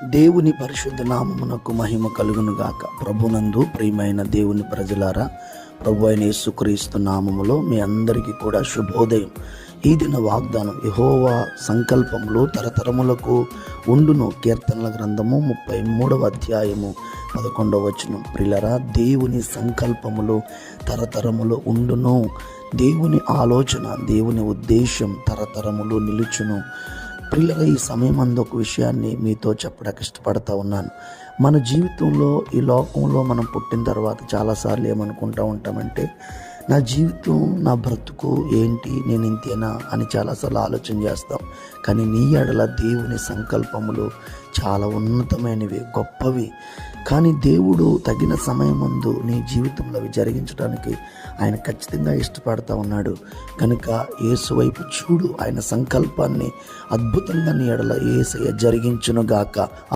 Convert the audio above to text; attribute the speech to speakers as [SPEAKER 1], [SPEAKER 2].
[SPEAKER 1] దేవుని పరిశుద్ధ నామమునకు మహిమ కలుగును గాక. ప్రభునందు ప్రియమైన దేవుని ప్రజలారా, ప్రభు అయిన యేసుక్రీస్తు నామములో మీ అందరికీ కూడా శుభోదయం. ఈ దిన వాగ్దానం యెహోవా సంకల్పములు తరతరములకు ఉండును. కీర్తనల గ్రంథము 33వ అధ్యాయము 11వ వచనం. ప్రియులారా, దేవుని సంకల్పములు తరతరములు ఉండును. దేవుని ఆలోచన, దేవుని ఉద్దేశం తరతరములు నిలుచును. ప్రియులరా, ఈ సమయమందు ఒక విషయాన్ని మీతో చెప్పడానికి ఇష్టపడతా ఉన్నాను. మన జీవితంలో, ఈ లోకంలో మనం పుట్టిన తర్వాత చాలాసార్లు ఏమనుకుంటూ ఉంటామంటే, నా జీవితం, నా బ్రతుకు ఏంటి, నేను ఇంతేనా అని చాలాసార్లు ఆలోచన చేస్తాం. కానీ నీ ఎడల దేవుని సంకల్పములు చాలా ఉన్నతమైనవి, గొప్పవి. కానీ దేవుడు తగిన సమయమందు నీ జీవితంలో అవి జరిగించడానికి ఆయన ఖచ్చితంగా ఇష్టపడతా ఉన్నాడు. కనుక యేసు వైపు చూడు. ఆయన సంకల్పాన్ని అద్భుతంగా నీ ఎడల యేసయ్య జరిగించునుగాక.